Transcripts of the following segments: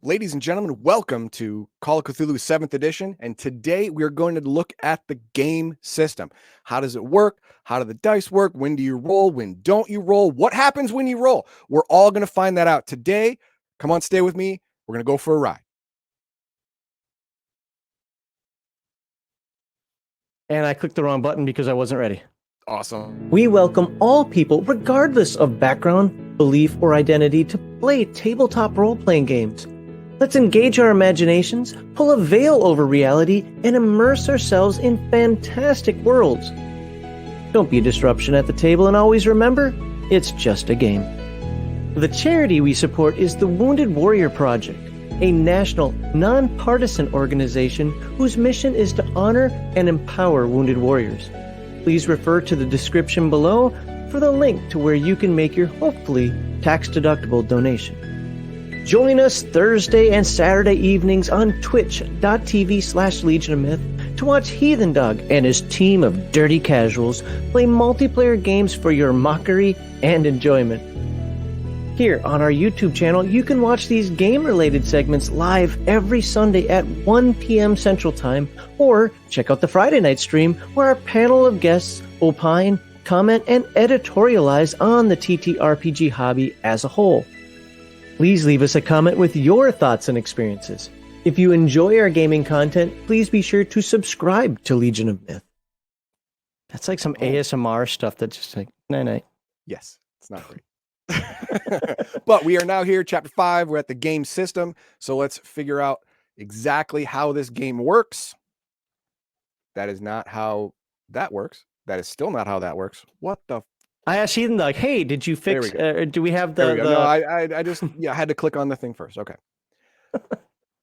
Ladies and gentlemen, welcome to Call of Cthulhu 7th edition. And today we are going to look at the game system. How does it work? How do the dice work? When do you roll? When don't you roll? What happens when you roll? We're all going to find that out today. Come on, stay with me. We're going to go for a ride. And I clicked the wrong button because I wasn't ready. Awesome. We welcome all people, regardless of background, belief, or identity, to play tabletop role-playing games. Let's engage our imaginations, pull a veil over reality, and immerse ourselves in fantastic worlds. Don't be a disruption at the table, and always remember, it's just a game. The charity we support is the Wounded Warrior Project, a national, non-partisan organization whose mission is to honor and empower wounded warriors. Please refer to the description below for the link to where you can make your hopefully tax-deductible donation. Join us Thursday and Saturday evenings on twitch.tv/Legion of Myth to watch Heathen Dog and his team of dirty casuals play multiplayer games for your mockery and enjoyment. Here on our YouTube channel, you can watch these game-related segments live every Sunday at 1 p.m. Central Time, or check out the Friday night stream where our panel of guests opine, comment, and editorialize on the TTRPG hobby as a whole. Please leave us a comment with your thoughts and experiences. If you enjoy our gaming content, please be sure to subscribe to Legion of Myth. That's like some ASMR stuff that's just like, night. Yes, it's not great. But we are now here, chapter 5. We're at the game system. So let's figure out exactly how this game works. That is not how that works. That is still not how that works. What the? I asked Heathen Dog, hey, did you fix, do we have the... No, I just I had to click on the thing first. Okay. All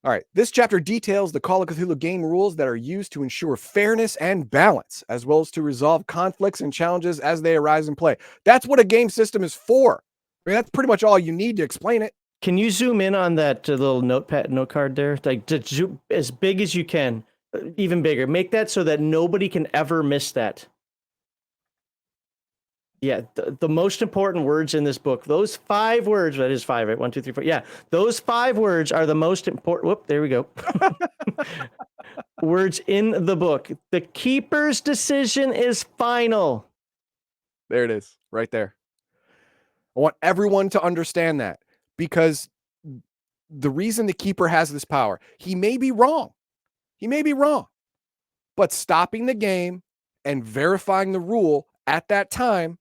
right. This chapter details the Call of Cthulhu game rules that are used to ensure fairness and balance, as well as to resolve conflicts and challenges as they arise in play. That's what a game system is for. I mean, that's pretty much all you need to explain it. Can you zoom in on that little note card there? Like, zoom as big as you can, even bigger. Make that so that nobody can ever miss that. Yeah, the most important words in this book, those 5 words, that is 5, right? 1, 2, 3, 4. Yeah, those 5 words are the most important. Whoop, there we go. Words in the book. The keeper's decision is final. There it is, right there. I want everyone to understand that, because the reason the keeper has this power, he may be wrong. He may be wrong. But stopping the game and verifying the rule at that time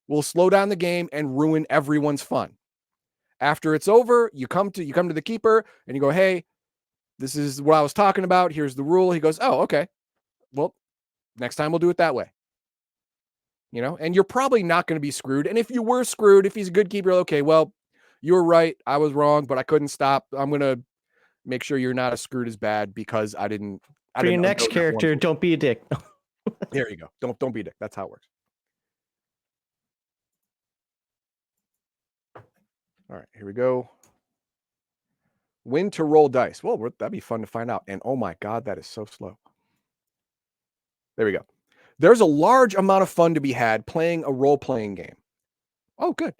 will slow down the game and ruin everyone's fun. After it's over, you come to the keeper and you go, hey, this is what I was talking about. Here's the rule. He goes, oh, okay. Well, next time we'll do it that way. You know, and you're probably not going to be screwed. And if you were screwed, if he's a good keeper, okay, well, you were right. I was wrong, but I couldn't stop. I'm going to make sure you're not as screwed as bad because I didn't. For your next character, don't be a dick. There you go. Don't be a dick. That's how it works. All right, here we go. When to roll dice. Well, that'd be fun to find out. And oh my God, that is so slow. There we go. There's a large amount of fun to be had playing a role-playing game. Oh, good.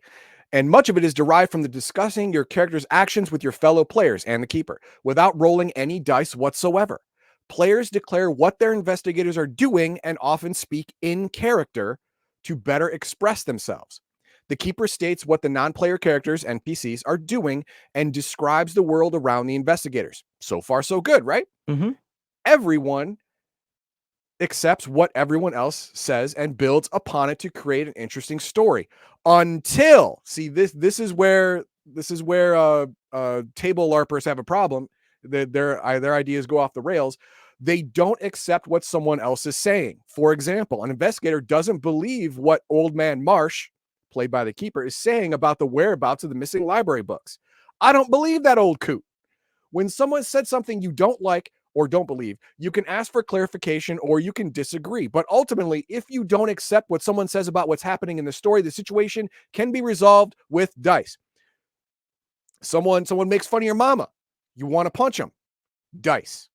And much of it is derived from the discussing your character's actions with your fellow players and the keeper without rolling any dice whatsoever. Players declare what their investigators are doing and often speak in character to better express themselves. The keeper states what the non-player characters, NPCs, are doing and describes the world around the investigators. So far, so good, right? Mm-hmm. Everyone accepts what everyone else says and builds upon it to create an interesting story. Until, see, this is where table LARPers have a problem. Their ideas go off the rails. They don't accept what someone else is saying. For example, an investigator doesn't believe what Old Man Marsh, played by the keeper, is saying about the whereabouts of the missing library books. I don't believe that old coot. When someone said something you don't like or don't believe, you can ask for clarification or you can disagree. But ultimately, if you don't accept what someone says about what's happening in the story, the situation can be resolved with dice. Someone makes fun of your mama. You want to punch him. Dice.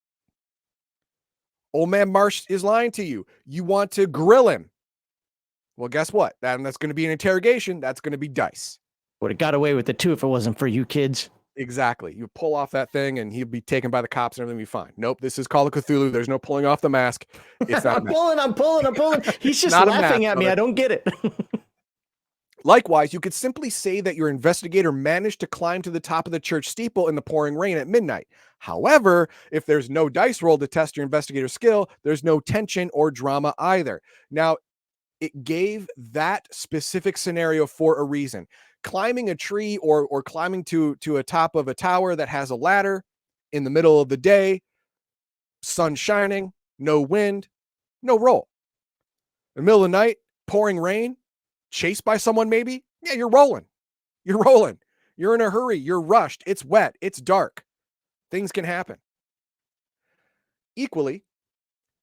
Old Man Marsh is lying to you. You want to grill him. Well, guess what? That's going to be an interrogation. That's going to be dice. Would have got away with it too if it wasn't for you kids. Exactly. You pull off that thing and he'll be taken by the cops and everything will be fine. Nope, this is Call of Cthulhu. There's no pulling off the mask. It's not a I'm mask. pulling. He's just Not a mask, laughing at me. brother. I don't get it. Likewise, you could simply say that your investigator managed to climb to the top of the church steeple in the pouring rain at midnight. However, if there's no dice roll to test your investigator's skill, there's no tension or drama either. Now, it gave that specific scenario for a reason. Climbing a tree or climbing to a top of a tower that has a ladder in the middle of the day, sun shining, no wind, no roll. In the middle of the night, pouring rain, chased by someone maybe, yeah, you're rolling. You're rolling. You're in a hurry. You're rushed. It's wet. It's dark. Things can happen. Equally,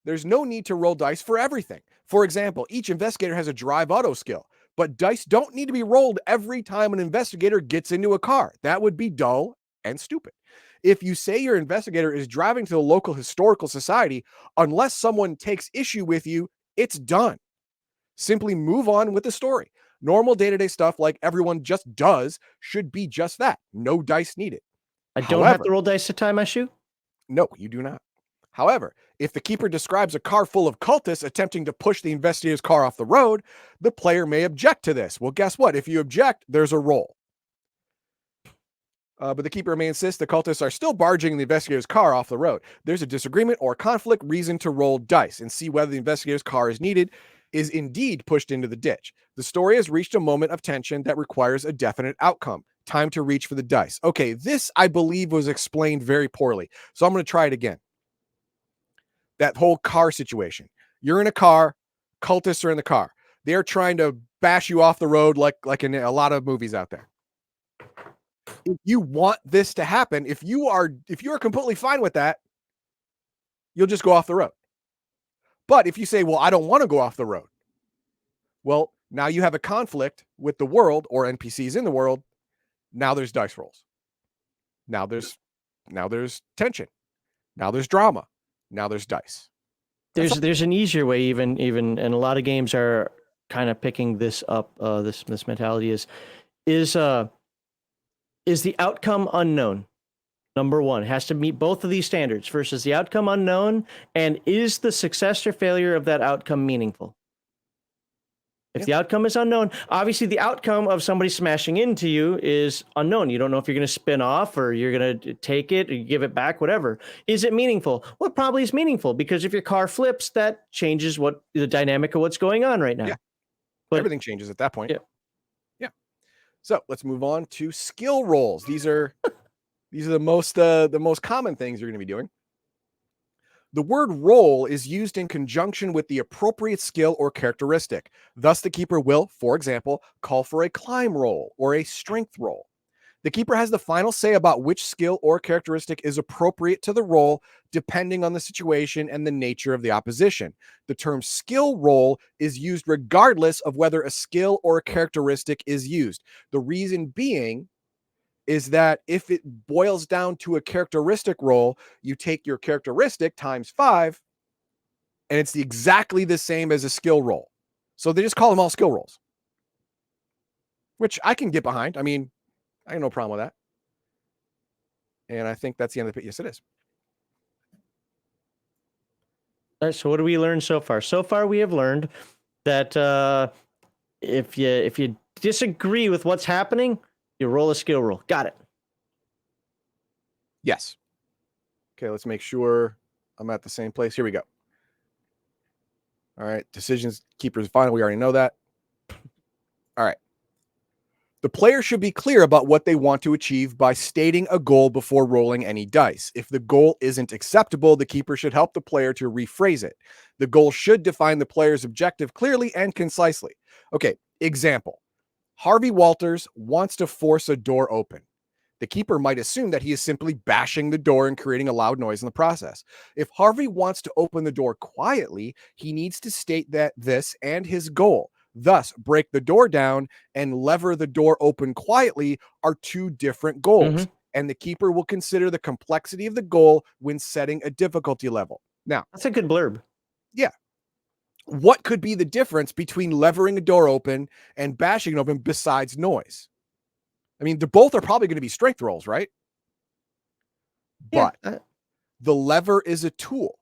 there's no need to roll dice for everything. For example, each investigator has a drive auto skill, but dice don't need to be rolled every time an investigator gets into a car. That would be dull and stupid. If you say your investigator is driving to the local historical society, unless someone takes issue with you, it's done. Simply move on with the story. Normal day-to-day stuff like everyone just does should be just that. No dice needed. I don't have to roll dice to tie my shoe? No, you do not. However, if the keeper describes a car full of cultists attempting to push the investigator's car off the road, the player may object to this. Well, guess what? If you object, there's a roll. But the keeper may insist the cultists are still barging the investigator's car off the road. There's a disagreement or conflict, reason to roll dice and see whether the investigator's car is indeed pushed into the ditch. The story has reached a moment of tension that requires a definite outcome. Time to reach for the dice. Okay, this, I believe, was explained very poorly. So I'm going to try it again. That whole car situation. You're in a car, cultists are in the car. They're trying to bash you off the road like in a lot of movies out there. If you want this to happen, if you are completely fine with that, you'll just go off the road. But if you say, well, I don't want to go off the road, well, now you have a conflict with the world or NPCs in the world. Now there's dice rolls. Now there's tension. Now there's drama. Now there's dice. There's an easier way, even, and a lot of games are kind of picking this up. This mentality is the outcome unknown. Number one, it has to meet both of these standards versus the outcome unknown, and is the success or failure of that outcome meaningful? If the outcome is unknown, obviously the outcome of somebody smashing into you is unknown. You don't know if you're going to spin off or you're going to take it or give it back, whatever. Is it meaningful? Well, it probably is meaningful because if your car flips, that changes what the dynamic of what's going on right now. Yeah. But everything changes at that point. Yeah. So let's move on to skill rolls. These are the most common things you're going to be doing. The word roll is used in conjunction with the appropriate skill or characteristic. Thus, the keeper will, for example, call for a climb roll or a strength roll. The keeper has the final say about which skill or characteristic is appropriate to the roll, depending on the situation and the nature of the opposition. The term skill roll is used regardless of whether a skill or a characteristic is used. The reason being is that if it boils down to a characteristic roll, you take your characteristic times 5, and it's exactly the same as a skill roll. So they just call them all skill rolls, which I can get behind. I mean, I have no problem with that. And I think that's the end of it. Yes, it is. All right, so what do we learn so far? So far, we have learned that if you disagree with what's happening, you roll a skill roll. Got it. Yes. Okay, let's make sure I'm at the same place. Here we go. All right, decisions, keepers final. We already know that. All right. The player should be clear about what they want to achieve by stating a goal before rolling any dice. If the goal isn't acceptable, the keeper should help the player to rephrase it. The goal should define the player's objective clearly and concisely. Okay, example. Harvey Walters wants to force a door open. The keeper might assume that he is simply bashing the door and creating a loud noise in the process. If Harvey wants to open the door quietly, he needs to state that this and his goal, thus break the door down and lever the door open quietly, are two different goals. And the keeper will consider the complexity of the goal when setting a difficulty level. Now, that's a good blurb. Yeah. What could be the difference between levering a door open and bashing it open besides noise? I mean, both are probably going to be strength rolls, right? But the lever is a tool.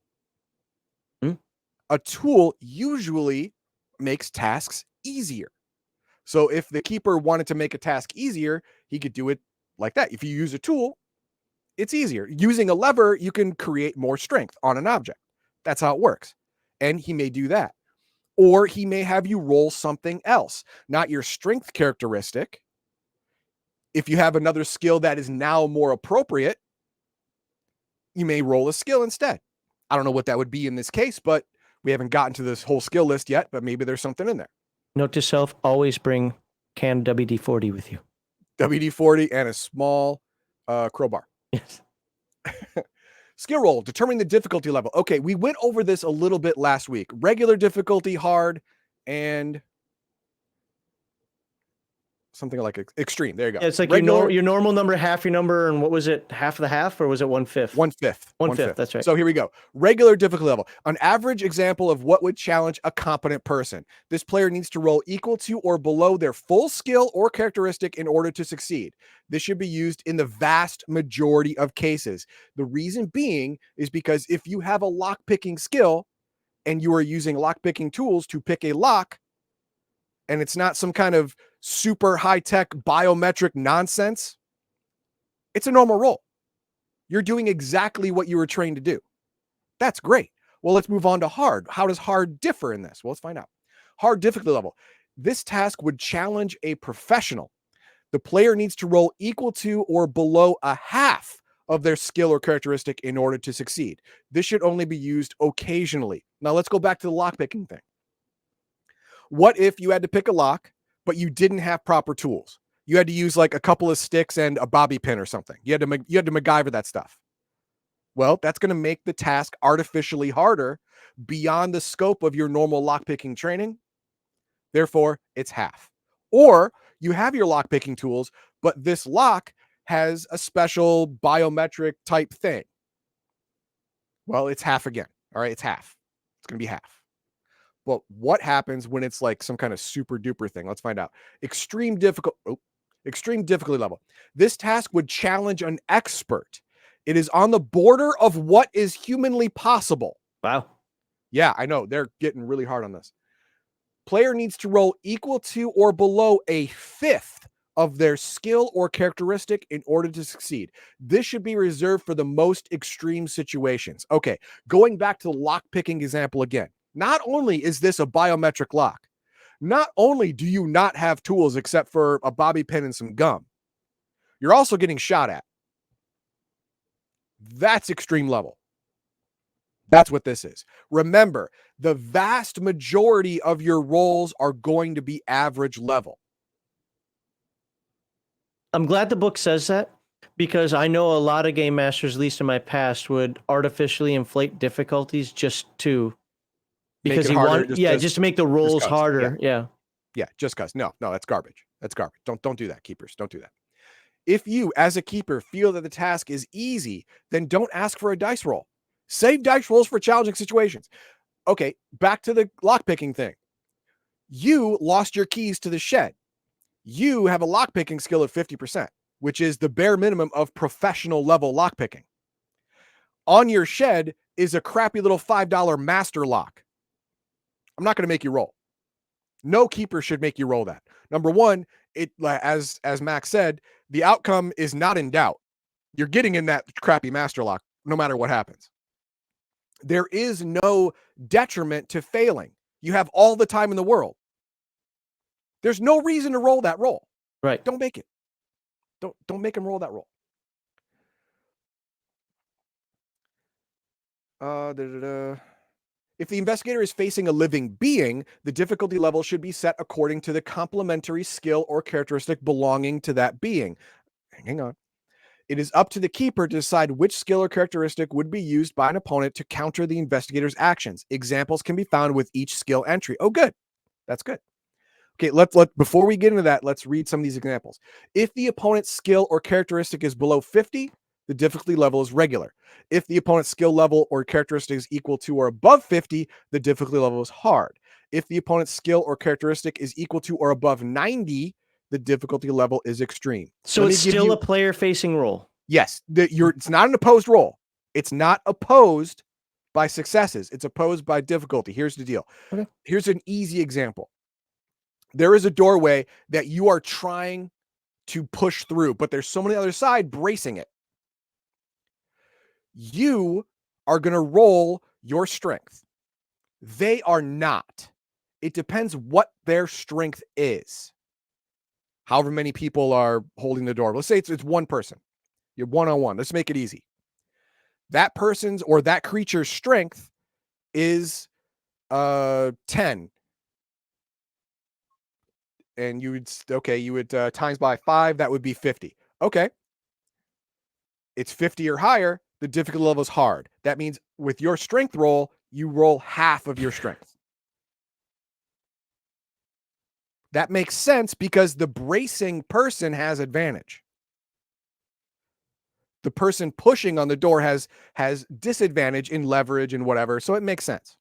A tool usually makes tasks easier. So if the keeper wanted to make a task easier, he could do it like that. If you use a tool, it's easier. Using a lever, you can create more strength on an object. That's how it works. And he may do that. Or he may have you roll something else, not your strength characteristic. If you have another skill that is now more appropriate, you may roll a skill instead. I don't know what that would be in this case, but we haven't gotten to this whole skill list yet, but maybe there's something in there. Note to self, always bring canned WD-40 with you. WD-40 and a small crowbar. Yes. Skill roll, determine the difficulty level. Okay, we went over this a little bit last week. Regular difficulty, hard, and something like extreme. There you go. Yeah, it's like regular, your normal number, half your number, and what was it? Half of the half, or was it 1/5? 1/5. 1/5. That's right. So here we go. Regular difficulty level. An average example of what would challenge a competent person. This player needs to roll equal to or below their full skill or characteristic in order to succeed. This should be used in the vast majority of cases. The reason being is because if you have a lock-picking skill and you are using lock-picking tools to pick a lock, and it's not some kind of super high-tech biometric nonsense, it's a normal roll. You're doing exactly what you were trained to do. That's great. Well, let's move on to hard. How does hard differ in this? Well, let's find out. Hard difficulty level. This task would challenge a professional. The player needs to roll equal to or below a half of their skill or characteristic in order to succeed. This should only be used occasionally. Now, let's go back to the lockpicking thing. What if you had to pick a lock, but you didn't have proper tools? You had to use like a couple of sticks and a bobby pin or something. You had to MacGyver that stuff. Well, that's going to make the task artificially harder beyond the scope of your normal lockpicking training. Therefore, it's half. Or you have your lockpicking tools, but this lock has a special biometric type thing. Well, it's half again. All right, it's half. It's going to be half. But what happens when it's like some kind of super duper thing? Let's find out. Extreme difficulty level. This task would challenge an expert. It is on the border of what is humanly possible. Wow. Yeah, I know. They're getting really hard on this. Player needs to roll equal to or below a fifth of their skill or characteristic in order to succeed. This should be reserved for the most extreme situations. Okay, going back to the lock-picking example again. Not only is this a biometric lock, not only do you not have tools except for a bobby pin and some gum, you're also getting shot at. That's extreme level. That's what this is. Remember, the vast majority of your rolls are going to be average level. I'm glad the book says that, because I know a lot of game masters, at least in my past, would artificially inflate difficulties just to... Because he wanted, just to make the rolls harder. Yeah, just because. No, that's garbage. That's garbage. Don't do that, keepers. Don't do that. If you, as a keeper, feel that the task is easy, then don't ask for a dice roll. Save dice rolls for challenging situations. Okay, back to the lockpicking thing. You lost your keys to the shed. You have a lockpicking skill of 50%, which is the bare minimum of professional level lockpicking. On your shed is a crappy little $5 master lock. I'm not going to make you roll. No keeper should make you roll that. Number one, it as Max said, the outcome is not in doubt. You're getting in that crappy master lock no matter what happens. There is no detriment to failing. You have all the time in the world. There's no reason to roll that roll. Right. Don't make it. Don't make him roll that roll. If the investigator is facing a living being, the difficulty level should be set according to the complementary skill or characteristic belonging to that being. Hang on. It is up to the keeper to decide which skill or characteristic would be used by an opponent to counter the investigator's actions. Examples can be found with each skill entry. Oh, good. That's good. Okay, before we get into that, let's read some of these examples. If the opponent's skill or characteristic is below 50, the difficulty level is regular. If the opponent's skill level or characteristic is equal to or above 50, the difficulty level is hard. If the opponent's skill or characteristic is equal to or above 90, the difficulty level is extreme. So it's still a player-facing roll. Yes, it's not an opposed roll. It's not opposed by successes. It's opposed by difficulty. Here's the deal. Okay. Here's an easy example. There is a doorway that you are trying to push through, but there's someone on the other side bracing it. You are going to roll your strength. They are not. It depends what their strength is. However many people are holding the door. Let's say it's one person. You're one-on-one. Let's make it easy. That person's or that creature's strength is 10. And you would times by 5, that would be 50. Okay. It's 50 or higher, the difficulty level is hard. That means with your strength roll, you roll half of your strength. That makes sense because the bracing person has advantage. The person pushing on the door has disadvantage in leverage and whatever, so it makes sense.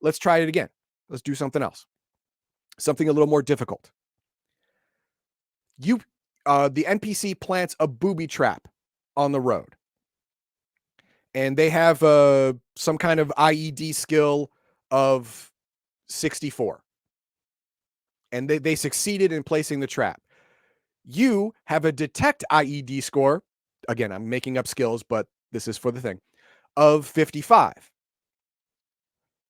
Let's try it again. Let's do something else. Something a little more difficult. The NPC plants a booby trap on the road. And they have some kind of IED skill of 64. And they succeeded in placing the trap. You have a detect IED score. Again, I'm making up skills, but this is for the thing, of 55.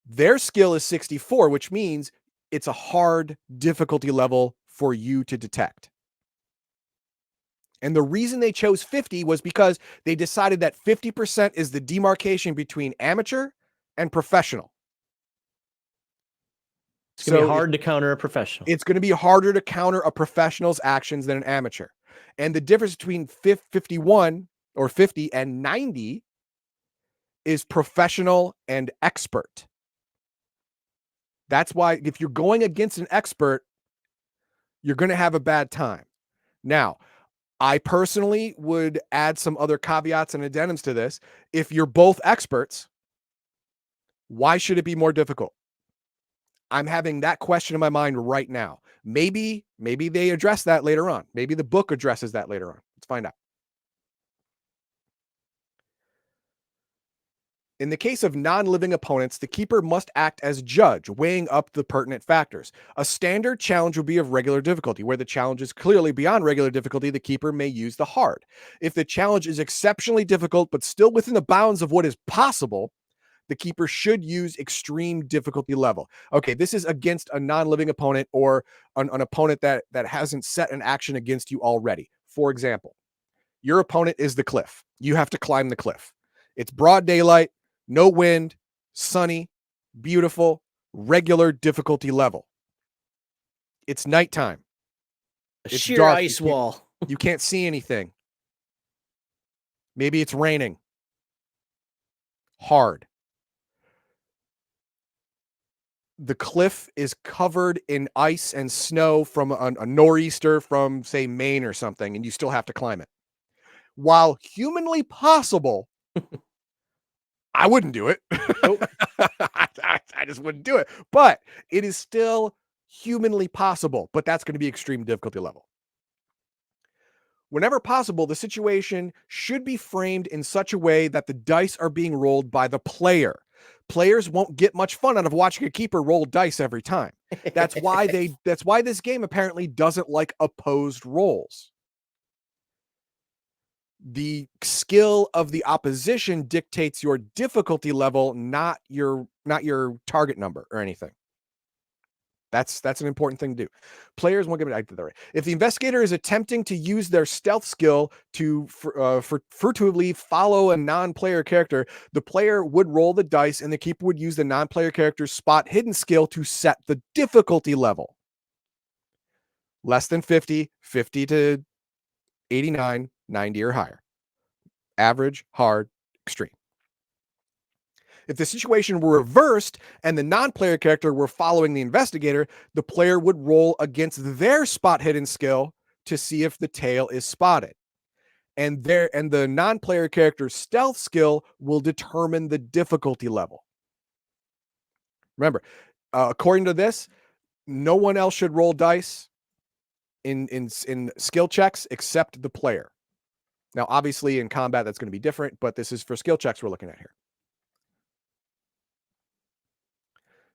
Their skill is 64, which means it's a hard difficulty level for you to detect. And the reason they chose 50 was because they decided that 50% is the demarcation between amateur and professional. It's going to be hard to counter a professional. It's going to be harder to counter a professional's actions than an amateur. And the difference between 51 or 50 and 90 is professional and expert. That's why if you're going against an expert, you're going to have a bad time. Now, I personally would add some other caveats and addendums to this. If you're both experts, why should it be more difficult? I'm having that question in my mind right now. Maybe they address that later on. Maybe the book addresses that later on. Let's find out. In the case of non-living opponents, the keeper must act as judge, weighing up the pertinent factors. A standard challenge would be of regular difficulty. Where the challenge is clearly beyond regular difficulty, the keeper may use the hard. If the challenge is exceptionally difficult, but still within the bounds of what is possible, the keeper should use extreme difficulty level. Okay, this is against a non-living opponent or an opponent that hasn't set an action against you already. For example, your opponent is the cliff. You have to climb the cliff. It's broad daylight, no wind, sunny, beautiful, regular difficulty level. It's nighttime. It's sheer dark. Ice wall. You can't see anything. Maybe it's raining. Hard. The cliff is covered in ice and snow from a nor'easter from, say, Maine or something, and you still have to climb it. While humanly possible, I wouldn't do it. Nope. I just wouldn't do it. But it is still humanly possible, but that's going to be extreme difficulty level. Whenever possible, the situation should be framed in such a way that the dice are being rolled by the player. Players won't get much fun out of watching a keeper roll dice every time. That's why this game apparently doesn't like opposed rolls. The skill of the opposition dictates your difficulty level, not your target number or anything. That's an important thing to do. Players won't get it right. If the investigator is attempting to use their stealth skill to furtively follow a non-player character, the player would roll the dice and the keeper would use the non-player character's spot hidden skill to set the difficulty level. Less than 50, 50 to 89, 90 or higher. Average, hard, extreme. If the situation were reversed and the non-player character were following the investigator, the player would roll against their spot hidden skill to see if the tail is spotted. And the non-player character's stealth skill will determine the difficulty level. Remember, according to this, no one else should roll dice in skill checks except the player. Now, obviously, in combat, that's going to be different, but this is for skill checks we're looking at here.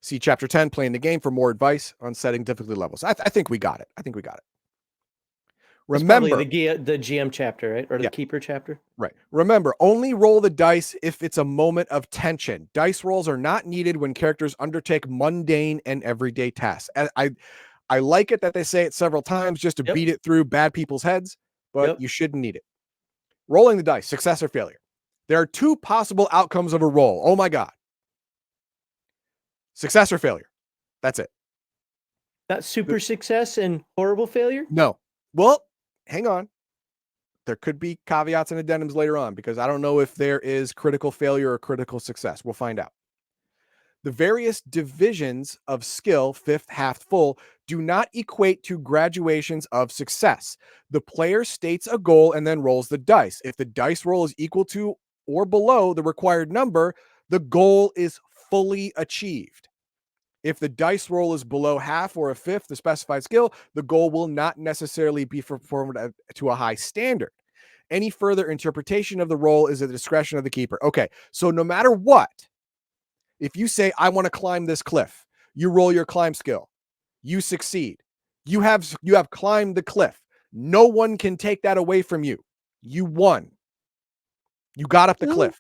See Chapter 10, Playing the Game, for more advice on setting difficulty levels. I think we got it. I think we got it. Remember, it's probably the GM chapter, right? Or the Keeper chapter? Right. Remember, only roll the dice if it's a moment of tension. Dice rolls are not needed when characters undertake mundane and everyday tasks. I like it that they say it several times just to beat it through bad people's heads, but you shouldn't need it. Rolling the dice, success or failure. There are two possible outcomes of a roll. Oh my God. Success or failure. That's it. Not super success and horrible failure? No. Well, hang on. There could be caveats and addendums later on because I don't know if there is critical failure or critical success. We'll find out. The various divisions of skill, fifth, half, full, do not equate to graduations of success. The player states a goal and then rolls the dice. If the dice roll is equal to or below the required number, the goal is fully achieved. If the dice roll is below half or a fifth the specified skill, the goal will not necessarily be performed to a high standard. Any further interpretation of the roll is at the discretion of the keeper. Okay, so no matter what, if you say, I want to climb this cliff, you roll your climb skill, you succeed. You have climbed the cliff. No one can take that away from you. You won. You got up the cliff.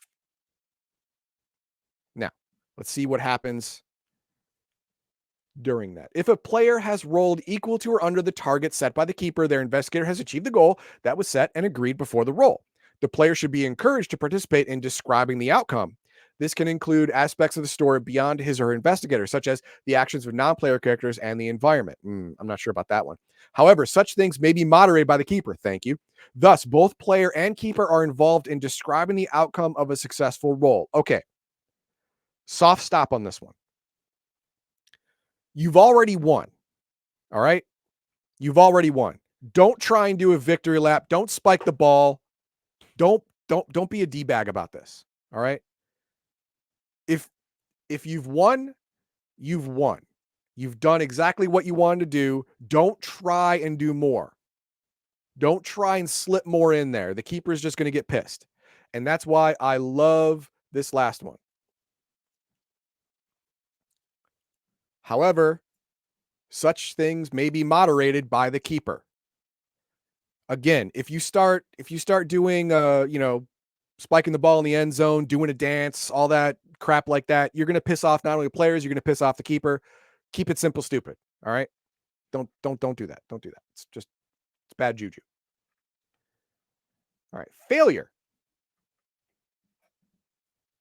Now, let's see what happens during that. If a player has rolled equal to or under the target set by the keeper, their investigator has achieved the goal that was set and agreed before the roll. The player should be encouraged to participate in describing the outcome. This can include aspects of the story beyond his or her investigator, such as the actions of non-player characters and the environment. I'm not sure about that one. However, such things may be moderated by the keeper. Thank you. Thus, both player and keeper are involved in describing the outcome of a successful roll. Okay. Soft stop on this one. You've already won. All right. You've already won. Don't try and do a victory lap. Don't spike the ball. Don't be a D-bag about this. All right. If you've won, you've won. You've done exactly what you wanted to do. Don't try and do more. Don't try and slip more in there. The keeper is just going to get pissed. And that's why I love this last one. However, such things may be moderated by the keeper. Again, if you start doing spiking the ball in the end zone, doing a dance, all that crap like that, you're going to piss off not only players, you're going to piss off the keeper. Keep it simple, stupid. All right? Don't do that. Don't do that. It's bad juju. All right, failure.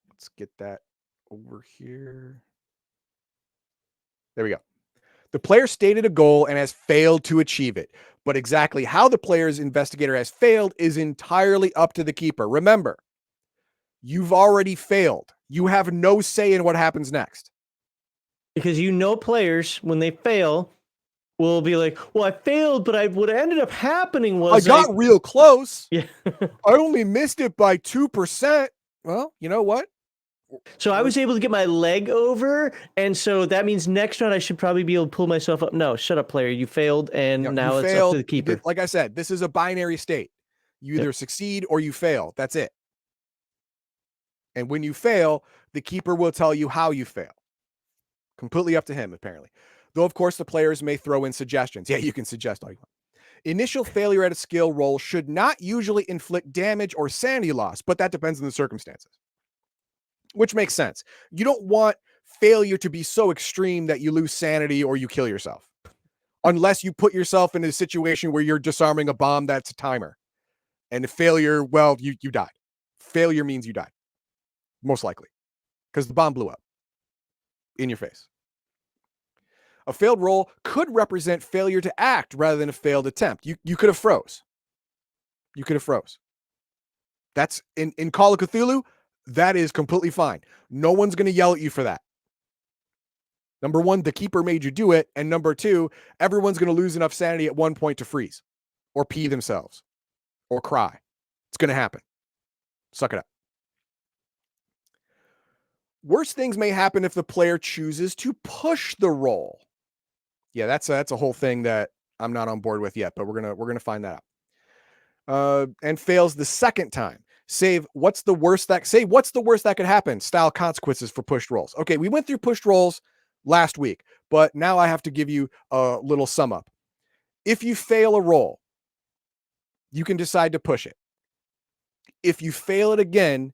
Let's get that over here. There we go. The player stated a goal and has failed to achieve it, but exactly how the player's investigator has failed is entirely up to the keeper. Remember, you've already failed. You have no say in what happens next. Because players, when they fail, will be like, well, I failed, but what ended up happening was I got real close. Yeah. I only missed it by 2%. Well, you know what? So I was able to get my leg over, and so that means next round I should probably be able to pull myself up. No, shut up, player. You failed, and now it's up to the keeper. Like I said, this is a binary state. You either succeed or you fail. That's it. And when you fail, the keeper will tell you how you fail. Completely up to him, apparently. Though, of course, the players may throw in suggestions. Yeah, you can suggest all you want. Initial failure at a skill roll should not usually inflict damage or sanity loss, but that depends on the circumstances. Which makes sense. You don't want failure to be so extreme that you lose sanity or you kill yourself. Unless you put yourself in a situation where you're disarming a bomb that's a timer. And failure, well, you died. Failure means you died. Most likely. Because the bomb blew up. In your face. A failed roll could represent failure to act rather than a failed attempt. You could have froze. You could have froze. That's in Call of Cthulhu. That is completely fine. No one's going to yell at you for that. Number one, the keeper made you do it. And number two, everyone's going to lose enough sanity at one point to freeze or pee themselves or cry. It's going to happen. Suck it up. Worse things may happen if the player chooses to push the roll. Yeah, that's a whole thing that I'm not on board with yet, but we're going to find that out. and fails the second time. Save what's the worst that could happen style consequences for pushed rolls. Okay, we went through pushed rolls last week, but now I have to give you a little sum up. If you fail a roll, you can decide to push it. If you fail it again,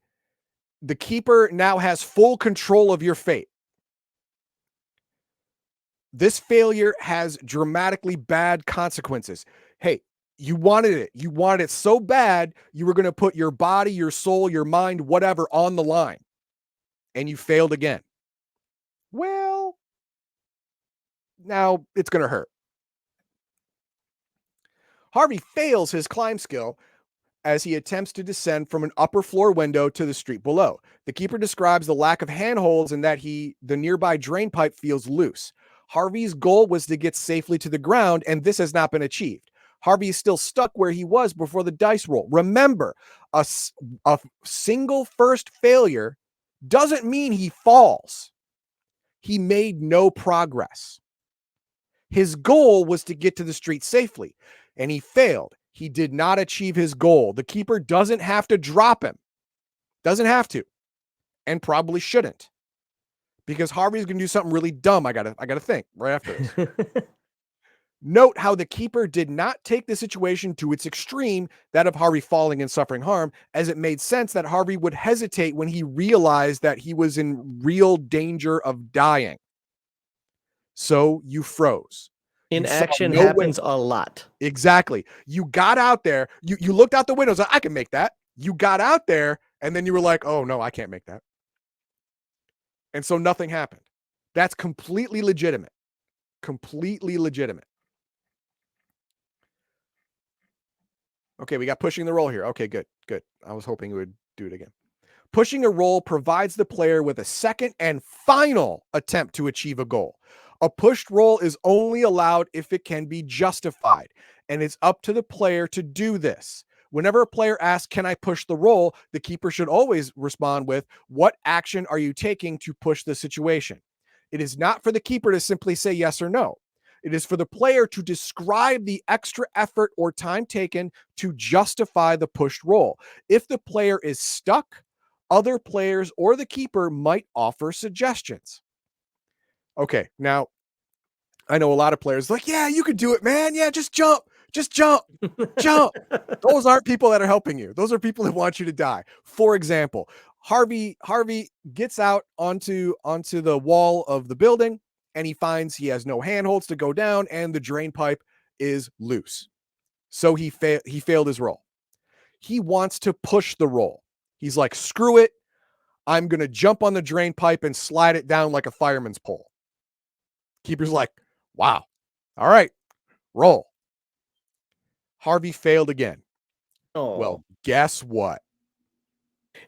the keeper now has full control of your fate. This failure has dramatically bad consequences. Hey, you wanted it. You wanted it so bad, you were going to put your body, your soul, your mind, whatever on the line, and you failed again. Well, now it's going to hurt. Harvey fails his climb skill as he attempts to descend from an upper floor window to the street below. The keeper describes the lack of handholds and that the nearby drain pipe feels loose. Harvey's goal was to get safely to the ground, and this has not been achieved. Harvey is still stuck where he was before the dice roll. Remember, a single first failure doesn't mean he falls. He made no progress. His goal was to get to the street safely, and he failed. He did not achieve his goal. The keeper doesn't have to drop him. Doesn't have to, and probably shouldn't, because Harvey's going to do something really dumb. I gotta think right after this. Note how the keeper did not take the situation to its extreme, that of Harvey falling and suffering harm, as it made sense that Harvey would hesitate when he realized that he was in real danger of dying. So you froze. Inaction happens a lot. Exactly. You got out there. You looked out the windows. I can make that. You got out there, and then you were like, oh, no, I can't make that. And so nothing happened. That's completely legitimate. Completely legitimate. Okay, we got pushing the roll here. Okay, good. I was hoping it would do it again. Pushing a roll provides the player with a second and final attempt to achieve a goal. A pushed roll is only allowed if it can be justified, and it's up to the player to do this. Whenever a player asks, can I push the roll? The keeper should always respond with, what action are you taking to push the situation? It is not for the keeper to simply say yes or no. It is for the player to describe the extra effort or time taken to justify the pushed roll. If the player is stuck, other players or the keeper might offer suggestions. Okay, now I know a lot of players like, yeah, you could do it, man. Yeah, just jump, jump. Those aren't people that are helping you. Those are people that want you to die. For example, Harvey gets out onto the wall of the building, and he finds he has no handholds to go down, and the drain pipe is loose. So he failed his roll. He wants to push the roll. He's like, screw it. I'm going to jump on the drain pipe and slide it down like a fireman's pole. Keeper's like, wow. All right, roll. Harvey failed again. Oh. Well, guess what?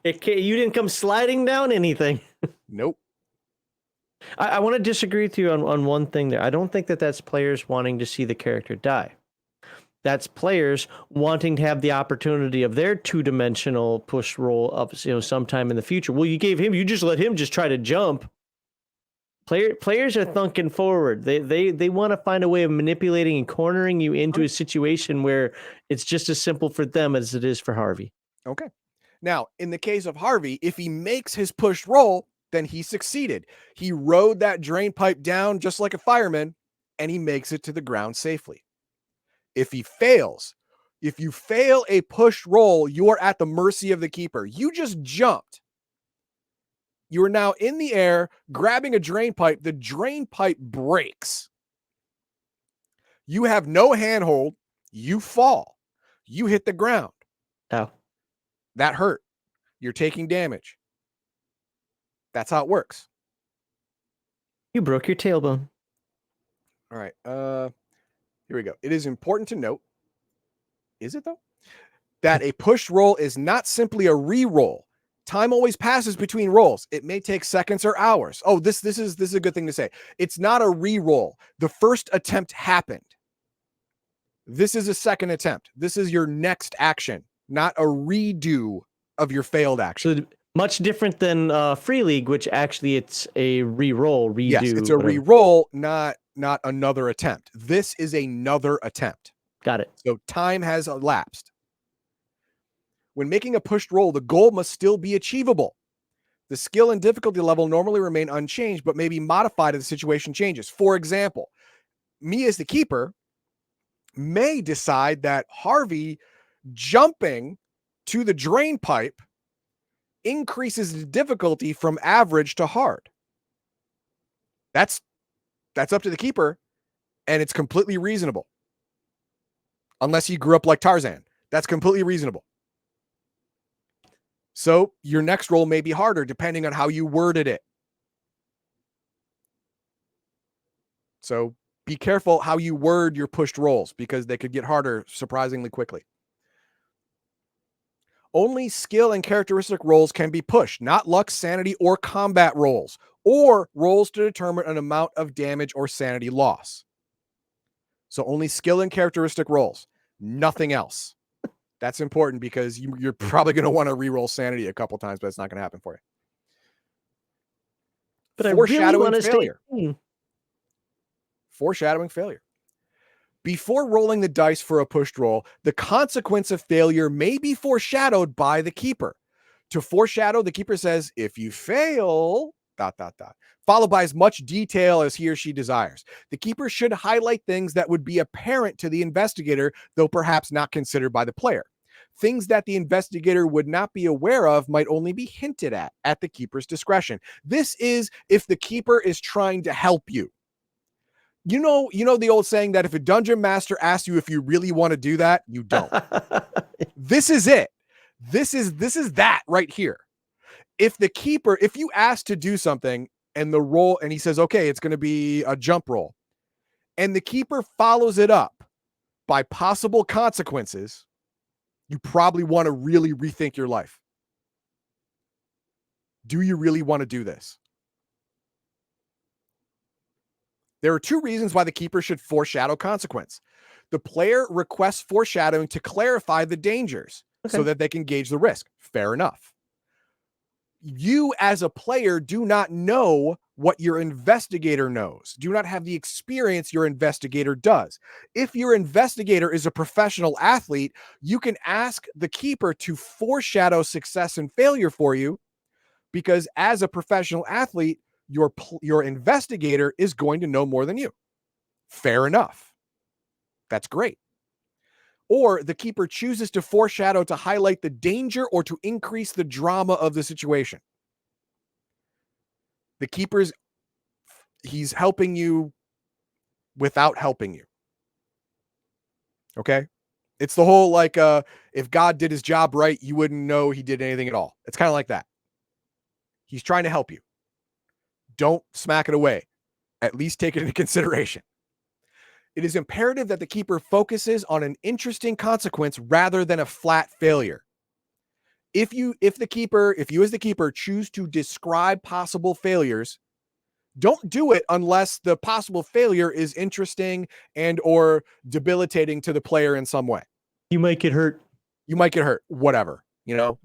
You didn't come sliding down anything. Nope. I want to disagree with you on one thing there. I don't think that's players wanting to see the character die. That's players wanting to have the opportunity of their two-dimensional push roll up, sometime in the future. Well, you just let him just try to jump. Players are thinking forward. They want to find a way of manipulating and cornering you into a situation where it's just as simple for them as it is for Harvey. Okay. Now, in the case of Harvey, if he makes his pushed roll, then he succeeded. He rode that drain pipe down just like a fireman, and he makes it to the ground safely. If he fails, if you fail a pushed roll, you are at the mercy of the keeper. You just jumped. You are now in the air, grabbing a drain pipe. The drain pipe breaks. You have no handhold. You fall. You hit the ground. Oh. That hurt. You're taking damage. That's how it works. You broke your tailbone. All right. Here we go. It is important to note, is it though, that a pushed roll is not simply a re-roll. Time always passes between rolls. It may take seconds or hours. Oh, this is a good thing to say. It's not a re-roll. The first attempt happened. This is a second attempt. This is your next action, not a redo of your failed action. So much different than Free League, which actually it's a re-roll, redo. Yes, it's a re-roll, not another attempt. This is another attempt. Got it. So time has elapsed. When making a pushed roll, the goal must still be achievable. The skill and difficulty level normally remain unchanged, but may be modified as the situation changes. For example, me as the keeper may decide that Harvey jumping to the drain pipe increases the difficulty from average to hard. That's up to the keeper, and it's completely reasonable. Unless you grew up like Tarzan. That's completely reasonable. So your next roll may be harder depending on how you worded it. So be careful how you word your pushed rolls because they could get harder surprisingly quickly. Only skill and characteristic rolls can be pushed, not luck, sanity, or combat rolls, or rolls to determine an amount of damage or sanity loss. So only skill and characteristic rolls, nothing else. That's important because you're probably going to want to re-roll sanity a couple times, but it's not going to happen for you. But Foreshadowing I really failure. Stay... Foreshadowing failure. Before rolling the dice for a pushed roll, the consequence of failure may be foreshadowed by the keeper. To foreshadow, the keeper says, if you fail, ... followed by as much detail as he or she desires. The keeper should highlight things that would be apparent to the investigator, though perhaps not considered by the player. Things that the investigator would not be aware of might only be hinted at the keeper's discretion. This is if the keeper is trying to help you. You know the old saying that if a dungeon master asks you if you really want to do that, you don't. This is it. This is that right here. If you ask to do something and the roll, and he says, okay, it's going to be a jump roll, and the keeper follows it up by possible consequences, you probably want to really rethink your life. Do you really want to do this? There are two reasons why the keeper should foreshadow consequence. The player requests foreshadowing to clarify the dangers so that they can gauge the risk. Fair enough. You as a player do not know what your investigator knows. Do not have the experience your investigator does. If your investigator is a professional athlete, you can ask the keeper to foreshadow success and failure for you, because as a professional athlete, your investigator is going to know more than you. Fair enough. That's great. Or the keeper chooses to foreshadow to highlight the danger or to increase the drama of the situation. The he's helping you without helping you. Okay? It's the whole if God did his job right, you wouldn't know he did anything at all. It's kind of like that. He's trying to help you. Don't smack it away. At least take it into consideration. It is imperative that the keeper focuses on an interesting consequence rather than a flat failure. If you as the keeper choose to describe possible failures, don't do it unless the possible failure is interesting and or debilitating to the player in some way. You might get hurt. Whatever.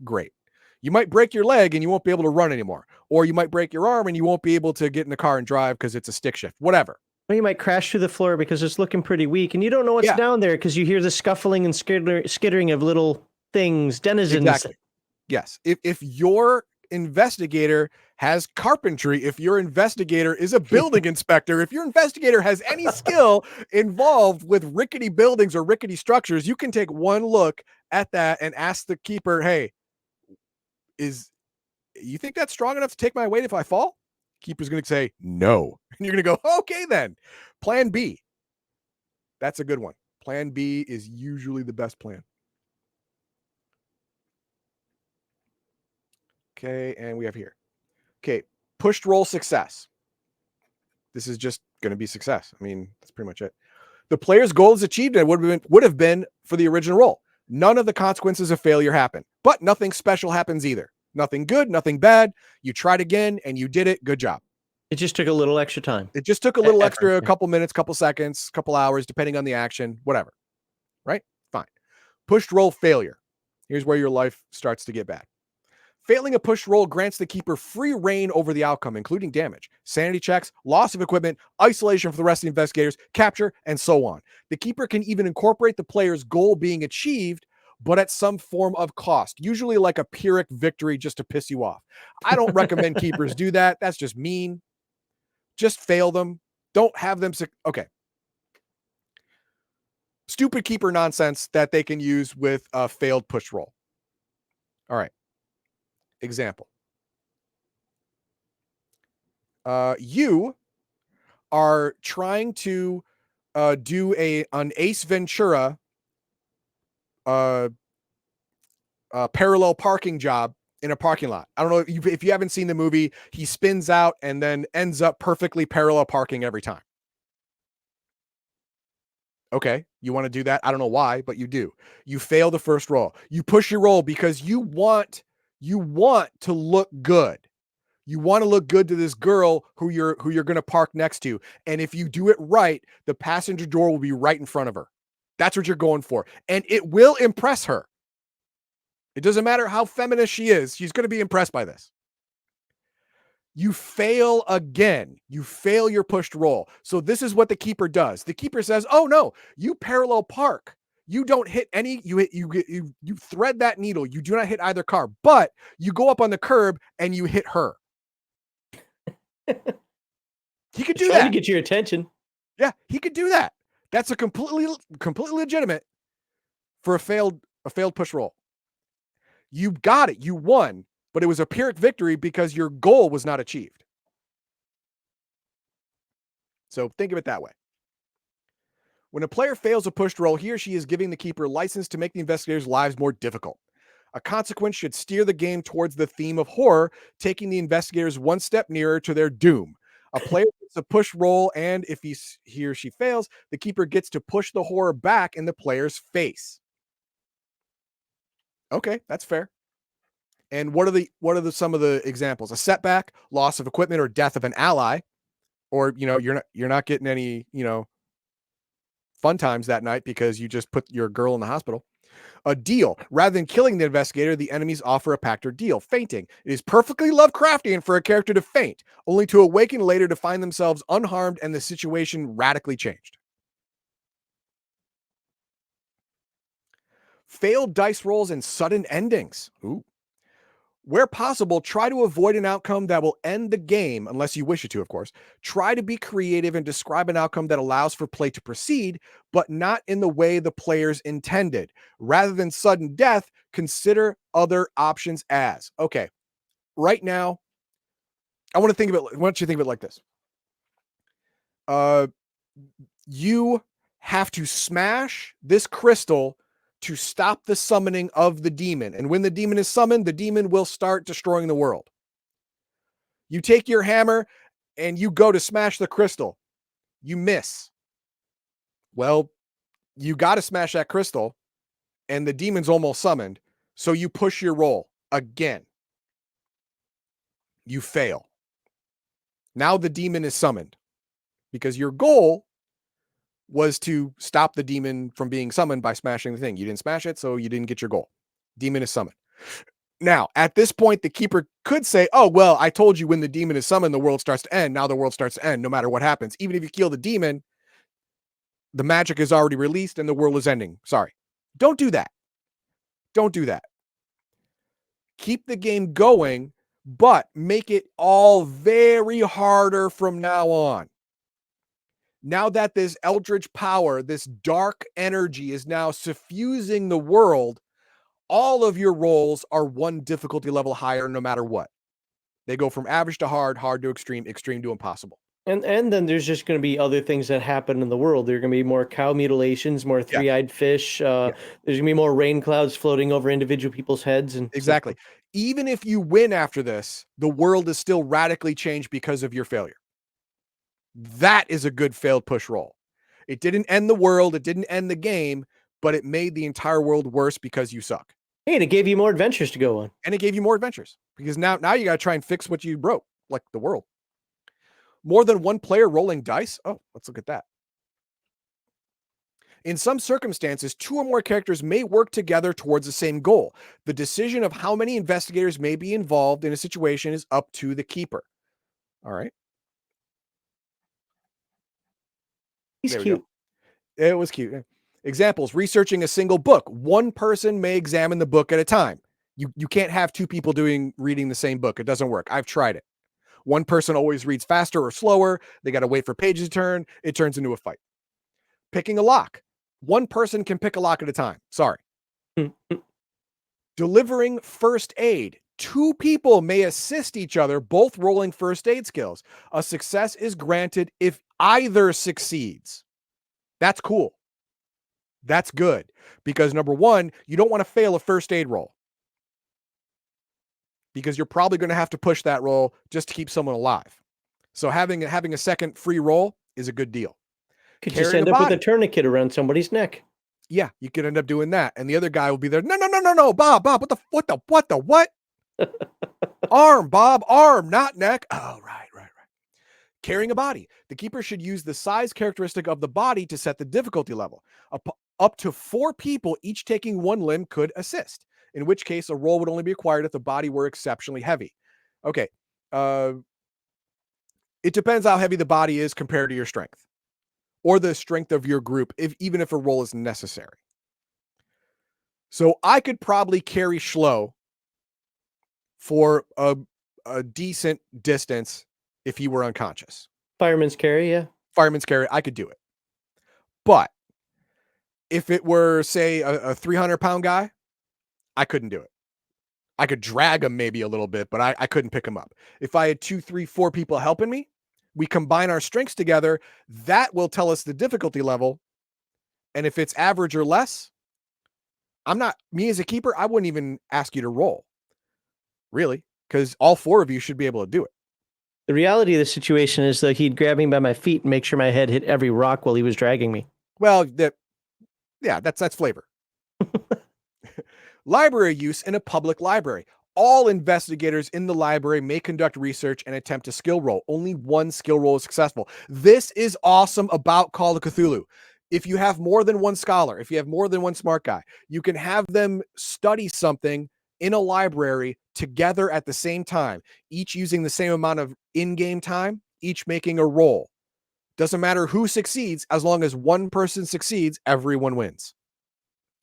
Great. You might break your leg and you won't be able to run anymore. Or you might break your arm and you won't be able to get in the car and drive because it's a stick shift. Whatever. Or you might crash through the floor because it's looking pretty weak and you don't know what's down there because you hear the scuffling and skittering of little things, denizens. Exactly. Yes. If your investigator has carpentry, if your investigator is a building inspector, if your investigator has any skill involved with rickety buildings or rickety structures, you can take one look at that and ask the keeper, hey, you think that's strong enough to take my weight if I fall? Keeper's going to say no. And you're going to go, okay, then plan B. That's a good one. Plan B is usually the best plan. Okay. And we have here. Okay. Pushed roll success. This is just going to be success. I mean, that's pretty much it. The player's goal is achieved and would have been for the original roll. None of the consequences of failure happen, but nothing special happens either. Nothing good, nothing bad. You tried again and you did it. Good job. It just took a little extra time. It just took a little extra, a couple minutes, couple seconds, couple hours, depending on the action, whatever. Right? Fine. Pushed roll failure. Here's where your life starts to get bad. Failing a push roll grants the keeper free reign over the outcome, including damage, sanity checks, loss of equipment, isolation for the rest of the investigators, capture, and so on. The keeper can even incorporate the player's goal being achieved but at some form of cost, usually like a Pyrrhic victory just to piss you off. I don't recommend keepers do that. That's just mean. Just fail them. Don't have them. Okay. Stupid keeper nonsense that they can use with a failed push roll. All right. Example. You are trying to do an Ace Ventura parallel parking job in a parking lot. I don't know if you haven't seen the movie. He spins out and then ends up perfectly parallel parking every time. Okay, you want to do that? I don't know why, but you do. You fail the first roll. You push your roll because you want to look good. You want to look good to this girl who you're going to park next to. And if you do it right, the passenger door will be right in front of her. That's what you're going for. And it will impress her. It doesn't matter how feminist she is. She's going to be impressed by this. You fail again. You fail your pushed roll. So this is what the keeper does. The keeper says, "Oh no, you parallel park. You don't hit any, you thread that needle. You do not hit either car, but you go up on the curb and you hit her." He could do that. Trying to get your attention. Yeah, he could do that. That's a completely legitimate for a failed push roll. You got it. You won, but it was a Pyrrhic victory because your goal was not achieved. So think of it that way. When a player fails a pushed roll, he or she is giving the keeper license to make the investigators' lives more difficult. A consequence should steer the game towards the theme of horror, taking the investigators one step nearer to their doom. A player gets a push roll, and if he or she fails, the keeper gets to push the horror back in the player's face. Okay, that's fair. And what are some of the examples? A setback, loss of equipment, or death of an ally, or you're not getting any fun times that night because you just put your girl in the hospital. A deal. Rather than killing the investigator, the enemies offer a pact or deal. Fainting. It is perfectly Lovecraftian for a character to faint, only to awaken later to find themselves unharmed and the situation radically changed. Failed dice rolls and sudden endings. Ooh. Where possible, try to avoid an outcome that will end the game, unless you wish it to, of course. Try to be creative and describe an outcome that allows for play to proceed, but not in the way the players intended. Rather than sudden death, consider other options as. Okay, right now, I want you to think of it like this. You have to smash this crystal to stop the summoning of the demon. And when the demon is summoned, the demon will start destroying the world. You take your hammer and you go to smash the crystal. You miss. Well, you got to smash that crystal and the demon's almost summoned. So you push your roll again. You fail. Now the demon is summoned because your goal was to stop the demon from being summoned by smashing the thing. You didn't smash it, so you didn't get your goal. Demon is summoned. Now, at this point, the keeper could say, "Oh, well, I told you when the demon is summoned, the world starts to end. Now the world starts to end no matter what happens. Even if you kill the demon, the magic is already released and the world is ending. Sorry." Don't do that. Don't do that. Keep the game going, but make it all very harder from now on. Now that this eldritch power, this dark energy is now suffusing the world, all of your rolls are one difficulty level higher no matter what. They go from average to hard, hard to extreme, extreme to impossible. And then there's just going to be other things that happen in the world. There are going to be more cow mutilations, more three-eyed fish. There's going to be more rain clouds floating over individual people's heads. And exactly. So Even if you win after this, the world is still radically changed because of your failure. That is a good failed push roll. It didn't end the world. It didn't end the game, but it made the entire world worse because you suck. hey, and it gave you more adventures to go on. And it gave you more adventures because now you got to try and fix what you broke, like the world. More than one player rolling dice? Oh, let's look at that. In some circumstances, two or more characters may work together towards the same goal. The decision of how many investigators may be involved in a situation is up to the keeper. All right. He's cute. It was cute. Examples: researching a single book. One person may examine the book at a time. You can't have two people reading the same book. It doesn't work. I've tried it. One person always reads faster or slower. They got to wait for pages to turn. It turns into a fight. Picking a lock. One person can pick a lock at a time. Sorry. Delivering first aid. Two people may assist each other, both rolling first aid skills. A success is granted if either succeeds. That's cool. That's good. Because number one, you don't want to fail a first aid roll, because you're probably going to have to push that roll just to keep someone alive. So having a second free roll is a good deal. Could just end up with a tourniquet around somebody's neck. Yeah, you could end up doing that. And the other guy will be there. No, Bob, what the? Arm, Bob, arm, not neck. Oh, right. Carrying a body. The keeper should use the size characteristic of the body to set the difficulty level. Up to 4 people, each taking one limb, could assist, in which case a roll would only be required if the body were exceptionally heavy. Okay. It depends how heavy the body is compared to your strength or the strength of your group, even if a roll is necessary. So I could probably carry Schlo for a decent distance if he were unconscious. Fireman's carry, yeah. Fireman's carry, I could do it. But if it were, say, a 300-pound guy, I couldn't do it. I could drag him maybe a little bit, but I couldn't pick him up. If I had 2, 3, 4 people helping me, we combine our strengths together, that will tell us the difficulty level. And if it's average or less, me as a keeper, I wouldn't even ask you to roll. Really, because all 4 of you should be able to do it. The reality of the situation is that he'd grab me by my feet and make sure my head hit every rock while he was dragging me. Well, that's flavor. Library use in a public library. All investigators in the library may conduct research and attempt a skill roll. Only one skill roll is successful. This is awesome about Call of Cthulhu. If you have more than one scholar, if you have more than one smart guy, you can have them study something in a library together at the same time, each using the same amount of in-game time, each making a roll. Doesn't matter who succeeds, as long as one person succeeds, everyone wins.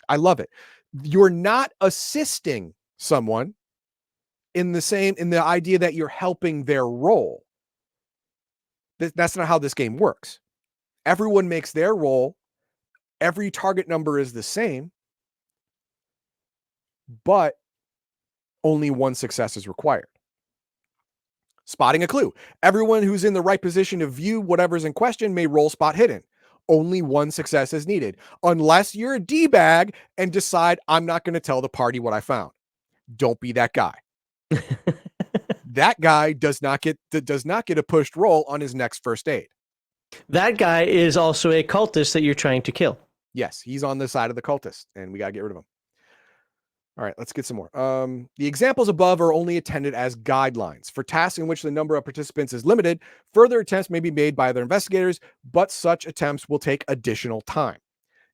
I love it. You're not assisting someone in the idea that you're helping their roll. That's not how this game works. Everyone makes their roll. Every target number is the same, but only one success is required. Spotting a clue. Everyone who's in the right position to view whatever's in question may roll spot hidden. Only one success is needed, unless you're a D-bag and decide, I'm not going to tell the party what I found. Don't be that guy. That guy does not get a pushed roll on his next first aid. That guy is also a cultist that you're trying to kill. Yes, he's on the side of the cultist, and we got to get rid of him. All right, let's get some more. The examples above are only intended as guidelines. For tasks in which the number of participants is limited, further attempts may be made by other investigators, but such attempts will take additional time.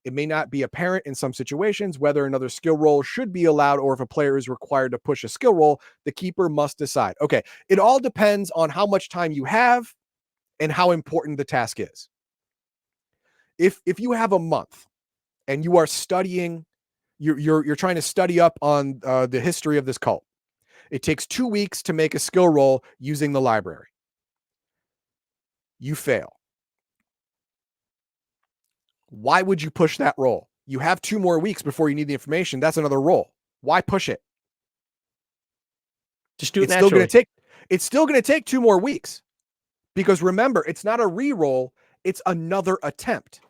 It may not be apparent in some situations whether another skill roll should be allowed, or if a player is required to push a skill roll, the keeper must decide. Okay, it all depends on how much time you have and how important the task is. If you have a month and you are studying, you're trying to study up on the history of this cult. It takes 2 weeks to make a skill roll using the library. You fail. Why would you push that roll? You have 2 more weeks before you need the information. That's another roll. Why push it? Just do it naturally. It's still going to take 2 more weeks, because remember, it's not a re-roll. It's another attempt.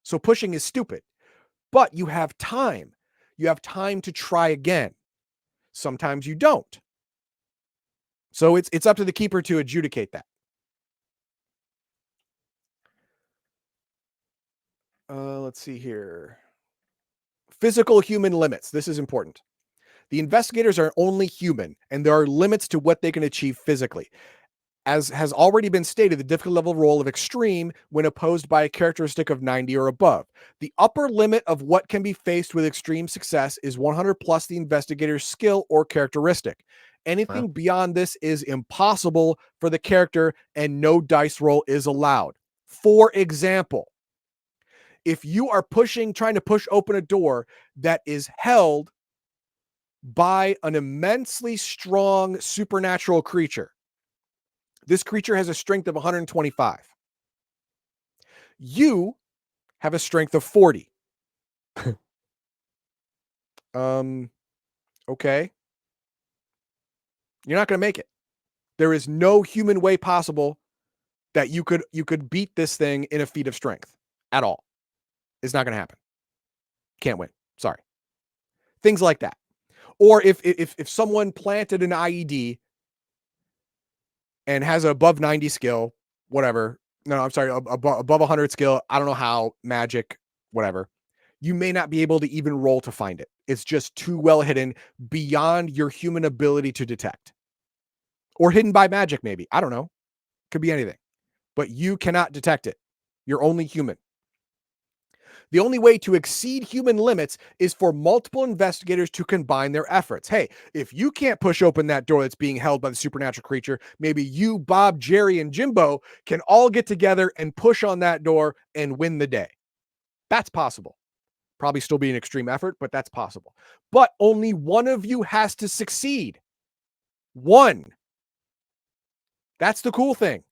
So pushing is stupid. But you have time. You have time to try again. Sometimes you don't. So it's up to the keeper to adjudicate that. Let's see here. Physical human limits. This is important. The investigators are only human, and there are limits to what they can achieve physically. As has already been stated, the difficulty level roll of extreme when opposed by a characteristic of 90 or above. The upper limit of what can be faced with extreme success is 100 plus the investigator's skill or characteristic. Anything beyond this is impossible for the character, and no dice roll is allowed. For example, if you are trying to push open a door that is held by an immensely strong supernatural creature, this creature has a strength of 125. You have a strength of 40. Okay. You're not going to make it. There is no human way possible that you could beat this thing in a feat of strength at all. It's not going to happen. Can't win. Sorry. Things like that. Or if someone planted an IED and has an above 90 skill, whatever. No, I'm sorry, above 100 skill. I don't know how, magic, whatever. You may not be able to even roll to find it. It's just too well hidden beyond your human ability to detect. Or hidden by magic, maybe. I don't know. Could be anything. But you cannot detect it. You're only human. The only way to exceed human limits is for multiple investigators to combine their efforts. Hey, if you can't push open that door that's being held by the supernatural creature, maybe you, Bob, Jerry, and Jimbo can all get together and push on that door and win the day. That's possible. Probably still be an extreme effort, but that's possible. But only one of you has to succeed. One. That's the cool thing.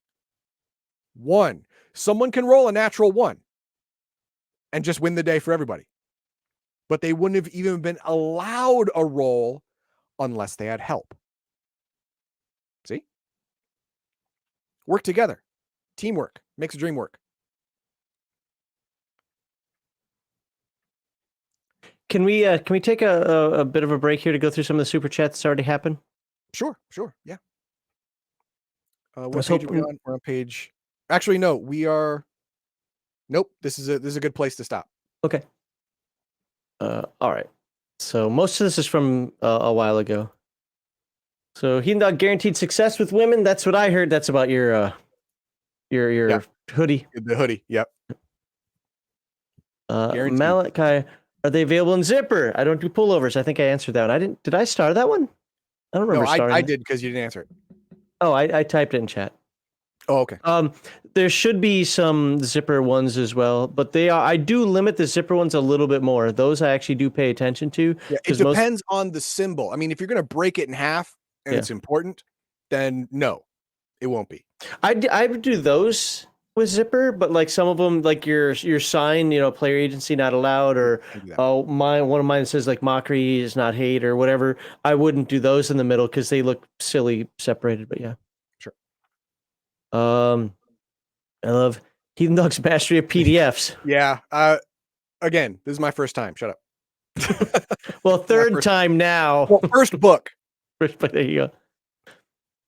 One. Someone can roll a natural 1 and just win the day for everybody. But they wouldn't have even been allowed a roll unless they had help. See? Work together. Teamwork makes a dream work. Can we take a bit of a break here to go through some of the super chats that's already happened? Sure. Yeah. What page are we on? We're on page. Actually, no, we are. Nope. This is a good place to stop. Okay. All right. So most of this is from a while ago. So Heathen Dog guaranteed success with women. That's what I heard. That's about your hoodie. The hoodie. Yep. Malachi, are they available in zipper? I don't do pullovers. I think I answered that one. Did I star that one? I don't remember starring. I did because you didn't answer it. Oh, I typed it in chat. Oh, okay. There should be some zipper ones as well, but I do limit the zipper ones a little bit more. Those I actually do pay attention to. Yeah, it depends on the symbol. I mean, if you're going to break it in half and it's important, then no, it won't be. I would do those with zipper, but like some of them, like your sign, player agency not allowed, or one of mine says like mockery is not hate or whatever. I wouldn't do those in the middle because they look silly separated. But yeah, sure. I love Heathen Dog's mastery of PDFs. Yeah. Again, this is my first time. Shut up. Well, third time now. Well, first book. First book. There you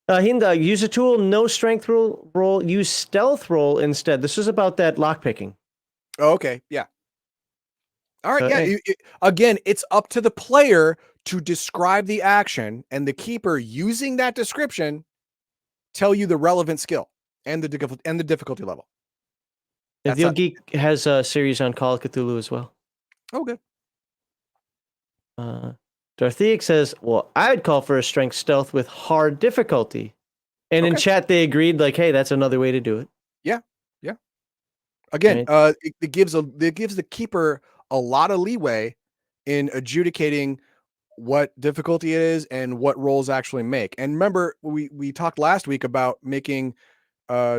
go. Heathen Dog, use a tool, no strength roll, use stealth roll instead. This is about that lockpicking. Oh, okay. Yeah. All right. Again, it's up to the player to describe the action, and the keeper, using that description, tell you the relevant skill and the difficulty level. The Geek has a series on Call of Cthulhu as well. Oh, good. Dorotheic says, well, I'd call for a strength stealth with hard difficulty. And in chat, they agreed, like, hey, that's another way to do it. Yeah. Again, it gives the keeper a lot of leeway in adjudicating what difficulty it is and what rolls actually make. And remember, we talked last week about making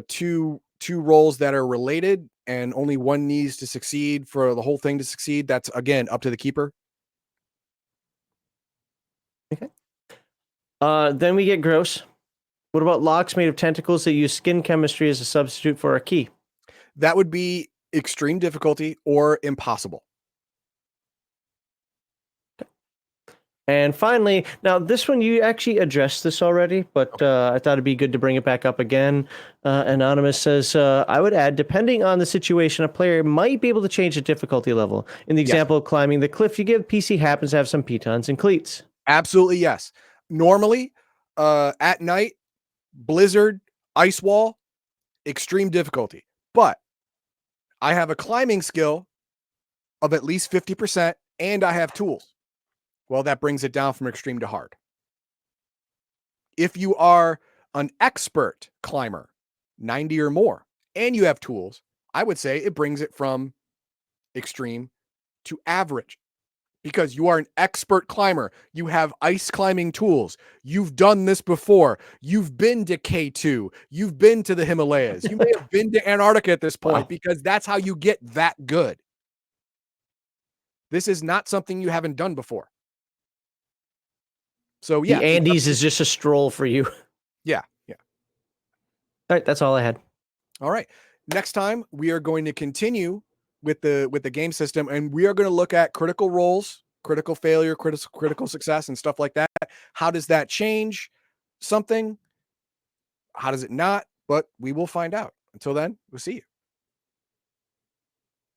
two rolls that are related, and only one needs to succeed for the whole thing to succeed. That's, again, up to the keeper. Okay. Then we get gross. What about locks made of tentacles that use skin chemistry as a substitute for a key? That would be extreme difficulty or impossible. And finally, now this one, you actually addressed this already, but I thought it'd be good to bring it back up again. Anonymous says, I would add, depending on the situation, a player might be able to change the difficulty level. In the example of climbing the cliff, you give PC happens to have some pitons and cleats. Absolutely, yes. Normally, at night, blizzard, ice wall, extreme difficulty. But I have a climbing skill of at least 50%, and I have tools. Well, that brings it down from extreme to hard. If you are an expert climber, 90 or more, and you have tools, I would say it brings it from extreme to average, because you are an expert climber. You have ice climbing tools. You've done this before. You've been to K2. You've been to the Himalayas. You may have been to Antarctica at this point, Wow. because that's how you get that good. This is not something you haven't done before. So yeah, The Andes is just a stroll for you. yeah. All right, that's all I had. All right. Next time we are going to continue with the game system, and we are going to look at critical roles, critical failure, critical success, and stuff like that. How does that change something? How does it not? But we will find out. Until then, we'll see you.